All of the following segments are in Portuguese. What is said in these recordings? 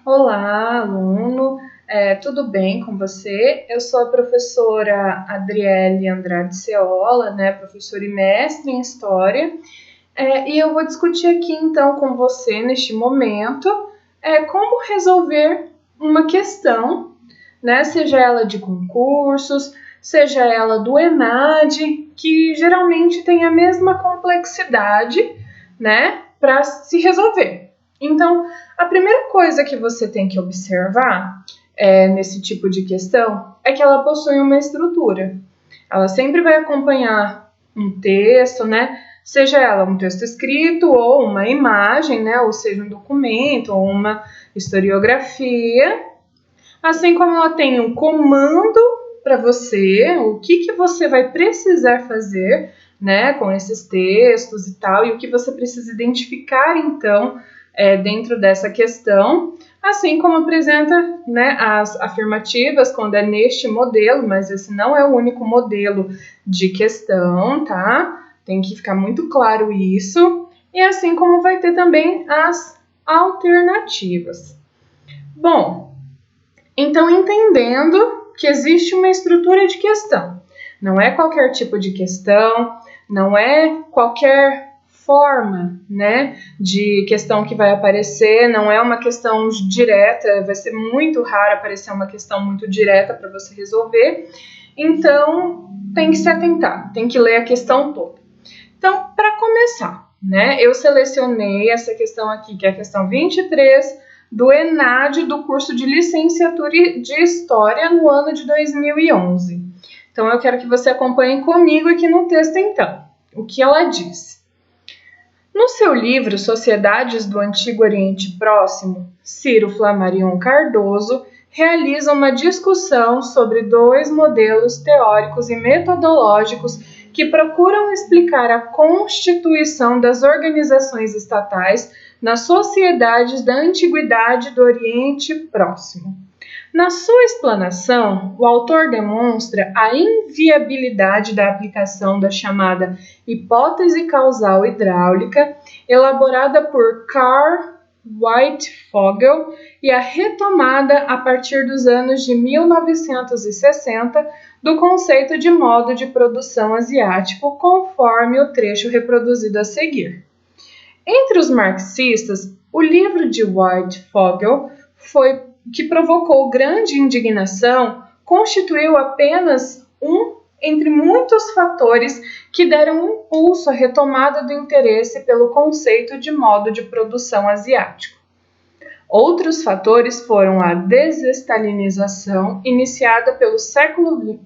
Olá, aluno. Tudo bem com você? Eu sou a professora Adriele Andrade Ceola, professora e mestre em História, e eu vou discutir aqui então com você neste momento como resolver uma questão, seja ela de concursos, seja ela do ENAD, que geralmente tem a mesma complexidade, para se resolver. Então, a primeira coisa que você tem que observar nesse tipo de questão é que ela possui uma estrutura. Ela sempre vai acompanhar um texto, seja ela um texto escrito ou uma imagem, ou seja, um documento ou uma historiografia, assim como ela tem um comando para você, o que você vai precisar fazer, com esses textos e tal, e o que você precisa identificar, então, dentro dessa questão, assim como apresenta, as afirmativas, quando é neste modelo, mas esse não é o único modelo de questão, tá? Tem que ficar muito claro isso, e assim como vai ter também as alternativas. Bom, então entendendo que existe uma estrutura de questão, não é qualquer tipo de questão, não é qualquer forma, de questão que vai aparecer, não é uma questão direta, vai ser muito raro aparecer uma questão muito direta para você resolver, então tem que se atentar, tem que ler a questão toda. Então, para começar, eu selecionei essa questão aqui, que é a questão 23, do ENAD do curso de licenciatura de História no ano de 2011. Então, eu quero que você acompanhe comigo aqui no texto, então. O que ela diz? No seu livro Sociedades do Antigo Oriente Próximo, Ciro Flammarion Cardoso realiza uma discussão sobre dois modelos teóricos e metodológicos que procuram explicar a constituição das organizações estatais nas sociedades da Antiguidade do Oriente Próximo. Na sua explanação, o autor demonstra a inviabilidade da aplicação da chamada hipótese causal hidráulica, elaborada por Carl Whitefogel, e a retomada a partir dos anos de 1960 do conceito de modo de produção asiático, conforme o trecho reproduzido a seguir. Entre os marxistas, o livro de Whitefogel que provocou grande indignação, constituiu apenas um entre muitos fatores que deram impulso à retomada do interesse pelo conceito de modo de produção asiático. Outros fatores foram a desestalinização, iniciada pelo 20º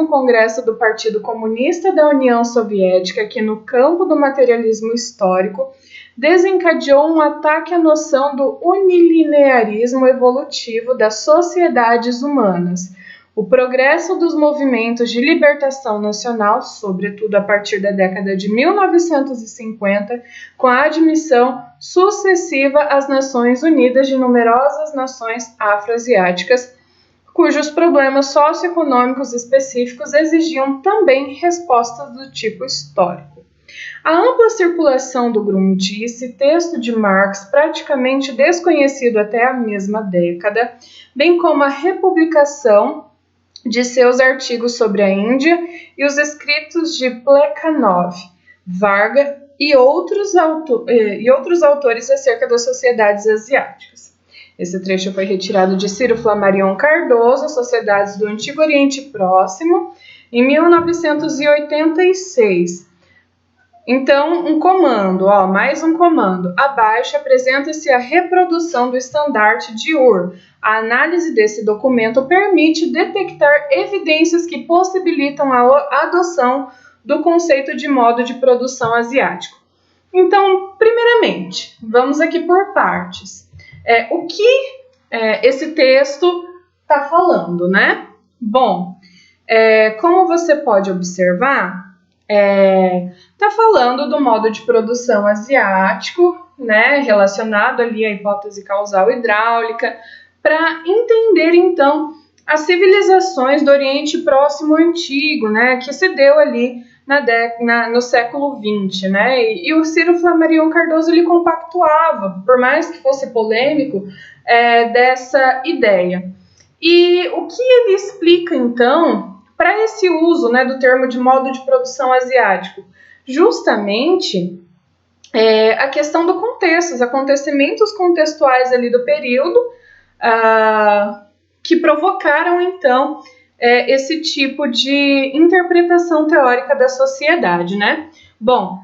Congresso do Partido Comunista da União Soviética, que no campo do materialismo histórico desencadeou um ataque à noção do unilinearismo evolutivo das sociedades humanas, o progresso dos movimentos de libertação nacional, sobretudo a partir da década de 1950, com a admissão sucessiva às Nações Unidas de numerosas nações afroasiáticas, cujos problemas socioeconômicos específicos exigiam também respostas do tipo histórico. A ampla circulação do Grundrisse, texto de Marx praticamente desconhecido até a mesma década, bem como a republicação de seus artigos sobre a Índia e os escritos de Plekhanov, Varga e outros autores acerca das sociedades asiáticas. Esse trecho foi retirado de Ciro Flammarion Cardoso, Sociedades do Antigo Oriente Próximo, em 1986. Então, um comando, mais um comando. Abaixo apresenta-se a reprodução do estandarte de Ur. A análise desse documento permite detectar evidências que possibilitam a adoção do conceito de modo de produção asiático. Então, primeiramente, vamos aqui por partes. O que esse texto está falando, Bom, como você pode observar, está falando do modo de produção asiático, relacionado ali à hipótese causal hidráulica, para entender, então, as civilizações do Oriente Próximo Antigo, que se deu ali no século XX, né? E o Ciro Flammarion Cardoso ele compactuava, por mais que fosse polêmico, dessa ideia. E o que ele explica, então, para esse uso, né, do termo de modo de produção asiático? Justamente a questão do contexto, os acontecimentos contextuais ali do período que provocaram, então, esse tipo de interpretação teórica da sociedade, né? Bom,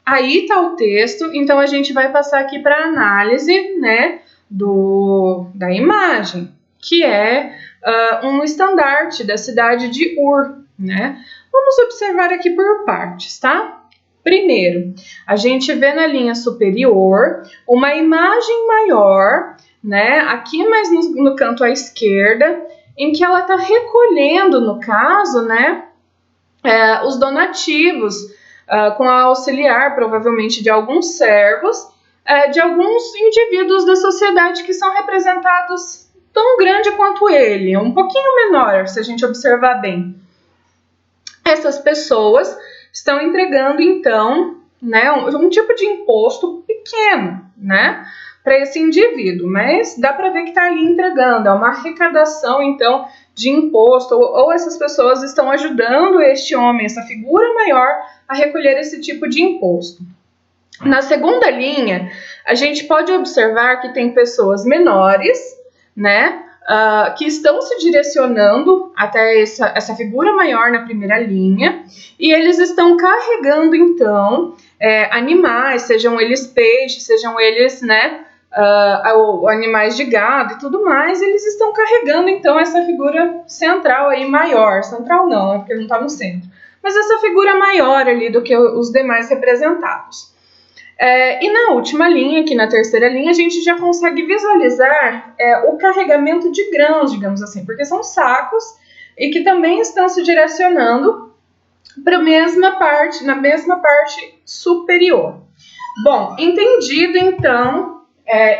aí está o texto, então a gente vai passar aqui para a análise, né, da imagem, que é um estandarte da cidade de Ur, né? Vamos observar aqui por partes, tá? Primeiro, a gente vê na linha superior uma imagem maior, né? Aqui mais no canto à esquerda, em que ela está recolhendo, no caso, né, os donativos, com a auxiliar, provavelmente, de alguns servos, de alguns indivíduos da sociedade que são representados tão grande quanto ele, um pouquinho menor, se a gente observar bem. Essas pessoas estão entregando, então, né, um tipo de imposto pequeno, né, para esse indivíduo, mas dá para ver que está ali entregando, é uma arrecadação, então, de imposto, ou essas pessoas estão ajudando este homem, essa figura maior, a recolher esse tipo de imposto. Na segunda linha, a gente pode observar que tem pessoas menores, né, que estão se direcionando até essa figura maior na primeira linha, e eles estão carregando, então, animais, sejam eles peixes, sejam eles, né, animais de gado e tudo mais, eles estão carregando, então, essa figura central aí maior, central não, porque não está no centro, mas essa figura maior ali do que os demais representados. E na última linha, aqui na terceira linha, a gente já consegue visualizar o carregamento de grãos, digamos assim, porque são sacos e que também estão se direcionando para na mesma parte superior. Bom, entendido então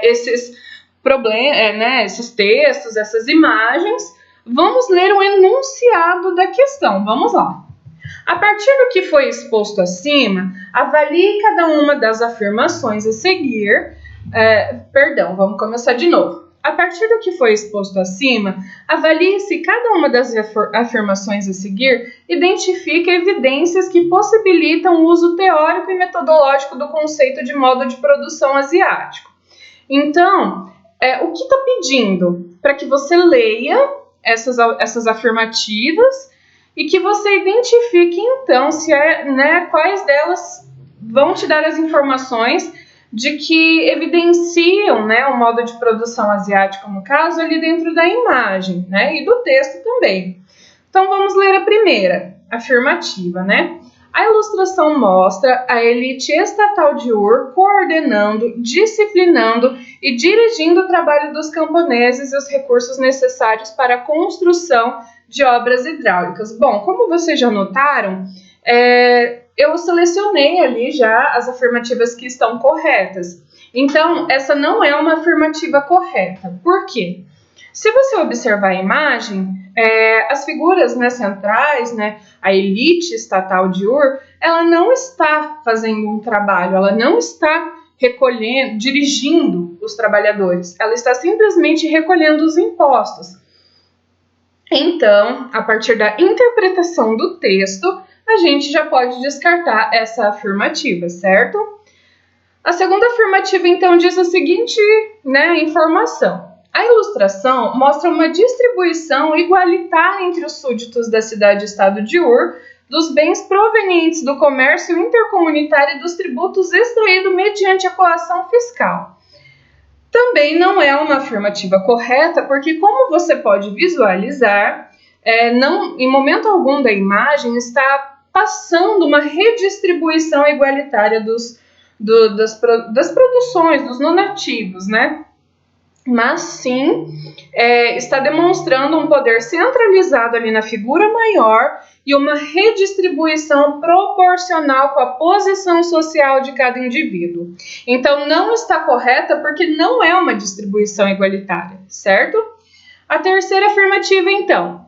esses problemas, né, esses textos, essas imagens, vamos ler o enunciado da questão. Vamos lá. A partir do que foi exposto acima, avalie cada uma das afirmações a seguir. Vamos começar de novo. A partir do que foi exposto acima, avalie se cada uma das afirmações a seguir identifica evidências que possibilitam o uso teórico e metodológico do conceito de modo de produção asiático. Então, o que está pedindo? Para que você leia essas afirmativas e que você identifique, então, quais delas vão te dar as informações de que evidenciam, né, o modo de produção asiático, no caso, ali dentro da imagem, né, e do texto também. Então, vamos ler a primeira afirmativa, né? A ilustração mostra a elite estatal de Ur coordenando, disciplinando e dirigindo o trabalho dos camponeses e os recursos necessários para a construção de obras hidráulicas. Bom, como vocês já notaram, eu selecionei ali já as afirmativas que estão corretas. Então, essa não é uma afirmativa correta. Por quê? Se você observar a imagem, as figuras, né, centrais, né, a elite estatal de Ur, ela não está fazendo um trabalho, ela não está recolhendo, dirigindo os trabalhadores, ela está simplesmente recolhendo os impostos. Então, a partir da interpretação do texto, a gente já pode descartar essa afirmativa, certo? A segunda afirmativa, então, diz a seguinte, né, informação. A ilustração mostra uma distribuição igualitária entre os súditos da cidade-estado de Ur dos bens provenientes do comércio intercomunitário e dos tributos extraídos mediante a coação fiscal. Também não é uma afirmativa correta, porque, como você pode visualizar, em momento algum da imagem está passando uma redistribuição igualitária das produções, dos donativos, né? Mas sim está demonstrando um poder centralizado ali na figura maior e uma redistribuição proporcional com a posição social de cada indivíduo. Então, não está correta porque não é uma distribuição igualitária, certo? A terceira afirmativa, então.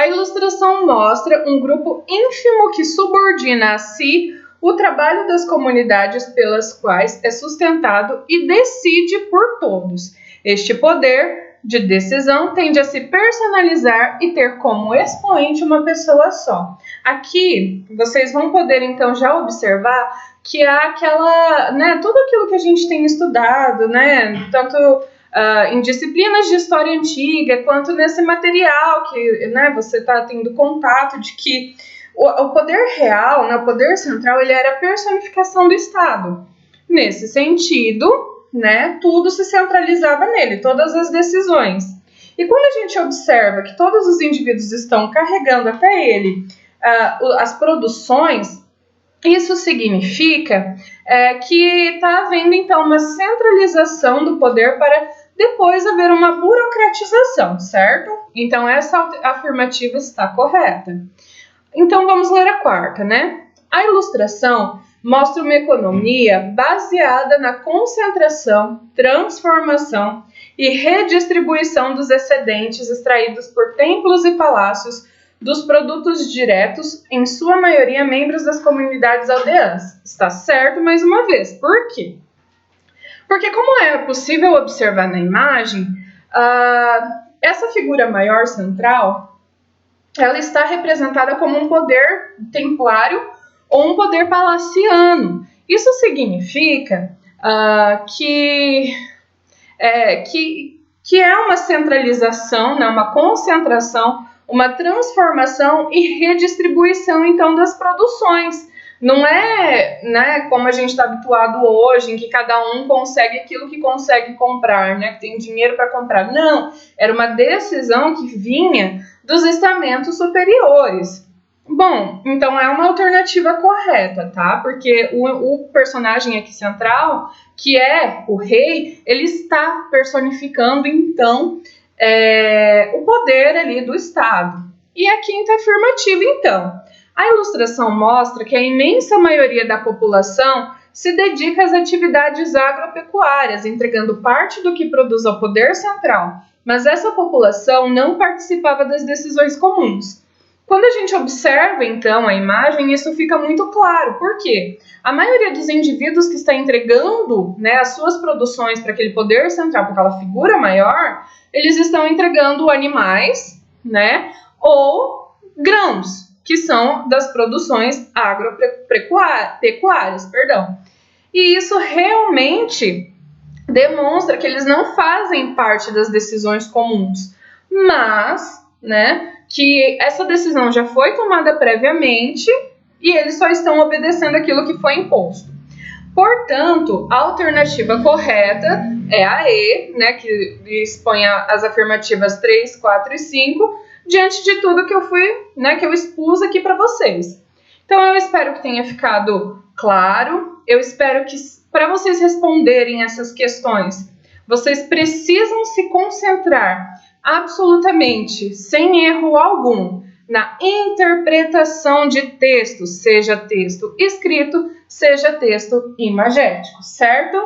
A ilustração mostra um grupo ínfimo que subordina a si o trabalho das comunidades pelas quais é sustentado e decide por todos. Este poder de decisão tende a se personalizar e ter como expoente uma pessoa só. Aqui, vocês vão poder então já observar que há aquela, né, tudo aquilo que a gente tem estudado, né, tanto em disciplinas de história antiga, quanto nesse material que, né, você está tendo contato de que o poder real, né, o poder central, ele era a personificação do Estado. Nesse sentido, né, tudo se centralizava nele, todas as decisões. E quando a gente observa que todos os indivíduos estão carregando até ele as produções, isso significa que está havendo, então, uma centralização do poder para depois haver uma burocratização, certo? Então, essa afirmativa está correta. Então, vamos ler a quarta, né? A ilustração mostra uma economia baseada na concentração, transformação e redistribuição dos excedentes extraídos por templos e palácios dos produtos diretos, em sua maioria membros das comunidades aldeãs. Está certo mais uma vez. Por quê? Porque, como é possível observar na imagem, essa figura maior central, ela está representada como um poder templário ou um poder palaciano. Isso significa que é uma centralização, né, uma concentração, uma transformação e redistribuição, então, das produções. Não é, né, como a gente está habituado hoje, em que cada um consegue aquilo que consegue comprar, né, que tem dinheiro para comprar. Não, era uma decisão que vinha dos estamentos superiores. Bom, então é uma alternativa correta, tá? Porque o personagem aqui central, que é o rei, ele está personificando, então, o poder ali do Estado. E a quinta afirmativa, então. A ilustração mostra que a imensa maioria da população se dedica às atividades agropecuárias, entregando parte do que produz ao poder central, mas essa população não participava das decisões comuns. Quando a gente observa, então, a imagem, isso fica muito claro. Por quê? A maioria dos indivíduos que está entregando, né, as suas produções para aquele poder central, para aquela figura maior, eles estão entregando animais, né, ou grãos, que são das produções agropecuárias, perdão. E isso realmente demonstra que eles não fazem parte das decisões comuns, mas, né, que essa decisão já foi tomada previamente e eles só estão obedecendo aquilo que foi imposto. Portanto, a alternativa correta é a E, né, que expõe as afirmativas 3, 4 e 5, diante de tudo que eu que eu expus aqui para vocês. Então, eu espero que tenha ficado claro. Eu espero que, para vocês responderem essas questões, vocês precisam se concentrar absolutamente, sem erro algum, na interpretação de texto, seja texto escrito, seja texto imagético, certo?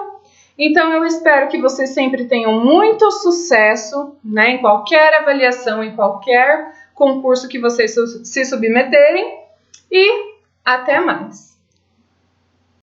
Então, eu espero que vocês sempre tenham muito sucesso, né, em qualquer avaliação, em qualquer concurso que vocês se submeterem, e até mais!